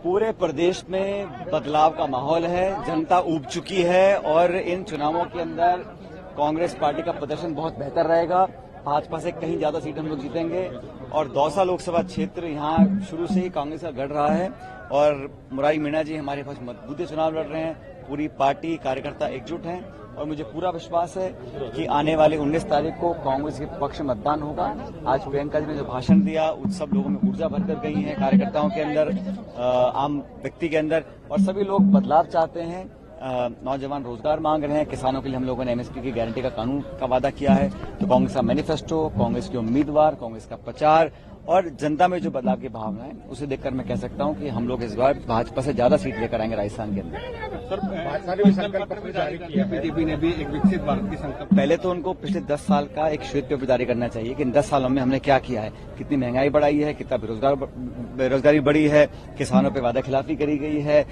पूरे प्रदेश में बदलाव का माहौल है, जनता ऊब चुकी है और इन चुनावों के अंदर कांग्रेस पार्टी का प्रदर्शन बहुत बेहतर रहेगा। भाजपा से कहीं ज्यादा सीट हम लोग जीतेंगे और दौसा लोकसभा क्षेत्र यहाँ शुरू से ही कांग्रेस का गढ़ रहा है और मुरारी मीणा जी हमारे पास मजबूती चुनाव लड़ रहे हैं। पूरी पार्टी कार्यकर्ता एकजुट हैं और मुझे पूरा विश्वास है कि आने वाले 19 तारीख को कांग्रेस के पक्ष में मतदान होगा। आज प्रियंका जी ने जो भाषण दिया उस सब लोगों में ऊर्जा भरकर गई है, कार्यकर्ताओं के अंदर, आम व्यक्ति के अंदर, और सभी लोग बदलाव चाहते हैं। नौजवान रोजगार मांग रहे हैं, किसानों के लिए हम लोगों ने एमएसपी की गारंटी का कानून का वादा किया है। तो कांग्रेस का मैनिफेस्टो, कांग्रेस के उम्मीदवार, कांग्रेस का प्रचार और जनता में जो बदलाव की भावना है उसे देखकर मैं कह सकता हूं कि हम लोग इस बार भाजपा से ज्यादा सीट लेकर आएंगे राजस्थान के अंदर। सर, भाजपा ने भी संकल्प पत्र जारी किया, बीजेपी ने भी एक विकसित भारत की संकल्प। पहले तो उनको पिछले 10 साल का एक श्वेत पेपर जारी करना चाहिए कि इन 10 सालों में हमने क्या किया है, कितनी महंगाई बढ़ाई है, कितना बेरोजगारी बढ़ी है, किसानों पर वादा खिलाफी करी गई है,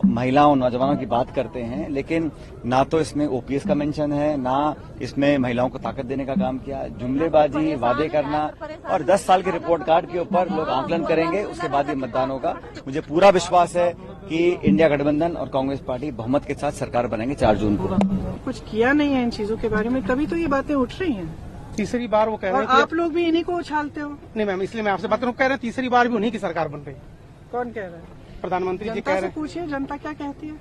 महिलाओं नौजवानों की बात करते हैं, लेकिन ना तो इसमें ओपीएस का मेंशन है, ना इसमें महिलाओं को ताकत देने का काम किया। जुमलेबाजी, वादे करना और 10 साल के रिपोर्ट कार्ड के ऊपर लोग आकलन करेंगे, उसके बाद ही मतदान होगा। मुझे पूरा विश्वास है कि इंडिया गठबंधन और कांग्रेस पार्टी बहुमत के साथ सरकार बनाएंगे 4 जून को। कुछ किया नहीं है इन चीजों के बारे में, तभी तो ये बातें उठ रही हैं। तीसरी बार वो कह रहे हैं और आप लोग भी इन्हीं को उछालते हो। नहीं मैम, इसलिए मैं आपसे बात करूँ, कह रहे हैं तीसरी बार भी उन्हीं की सरकार बन रही। कौन कह रहा है? प्रधानमंत्री जी कह रहे हैं। पूछिए जनता क्या कहती है,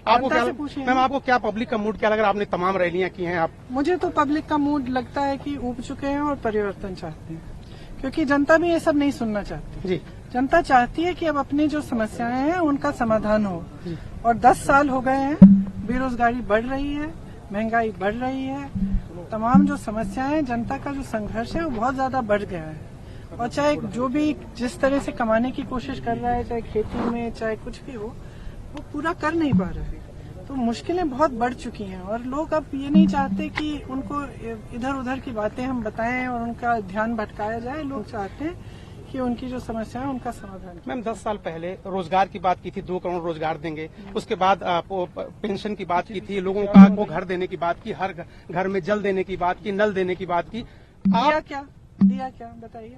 आपको क्या पूछिए। मैम, आपको क्या पब्लिक का मूड क्या लग रहा है? आपने तमाम रैलियां की हैं। आप मुझे तो पब्लिक का मूड लगता है कि ऊब चुके हैं और परिवर्तन चाहते हैं, क्योंकि जनता भी ये सब नहीं सुनना चाहती जी। जनता चाहती है कि अब अपनी जो समस्याएं हैं उनका समाधान हो। और 10 साल हो गए हैं, बेरोजगारी बढ़ रही है, महंगाई बढ़ रही है, तमाम जो समस्याएं, जनता का जो संघर्ष है वो बहुत ज्यादा बढ़ गया है। और चाहे जो भी जिस तरह से कमाने की कोशिश कर रहा है, चाहे खेती में, चाहे कुछ भी हो, वो पूरा कर नहीं पा रहे हैं। तो मुश्किलें बहुत बढ़ चुकी हैं और लोग अब ये नहीं चाहते कि उनको इधर उधर की बातें हम बताएं और उनका ध्यान भटकाया जाए। लोग चाहते हैं कि उनकी जो समस्या है उनका समाधान। मैम, 10 साल पहले रोजगार की बात की थी, 2 करोड़ रोजगार देंगे। उसके बाद पेंशन की बात की थी, लोगों को घर देने की बात की, हर घर में जल देने की बात की, नल देने की बात की। दिया क्या बताइए,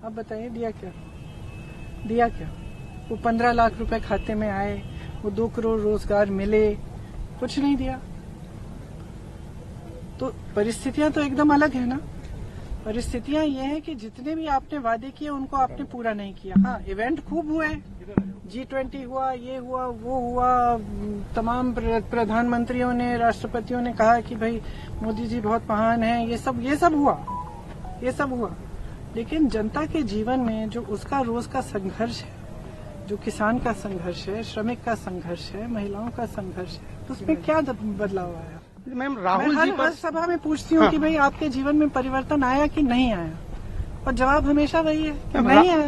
अब बताइए दिया क्या? वो 15 लाख रुपए खाते में आए, वो 2 करोड़ रोजगार मिले, कुछ नहीं दिया। तो परिस्थितियां तो एकदम अलग है ना। परिस्थितियां ये है कि जितने भी आपने वादे किए उनको आपने पूरा नहीं किया। हाँ, इवेंट खूब हुए, G20 हुआ, ये हुआ, वो हुआ, तमाम प्रधानमंत्रियों ने, राष्ट्रपतियों ने कहा कि भाई मोदी जी बहुत महान हैं, ये सब हुआ। लेकिन जनता के जीवन में जो उसका रोज का संघर्ष है, जो किसान का संघर्ष है, श्रमिक का संघर्ष है, महिलाओं का संघर्ष है, तो उसमें क्या बदलाव आया? मैम, राहुल जी हर सभा में पूछती हूँ कि भाई आपके जीवन में परिवर्तन आया कि नहीं आया, और जवाब हमेशा वही है कि नहीं आया।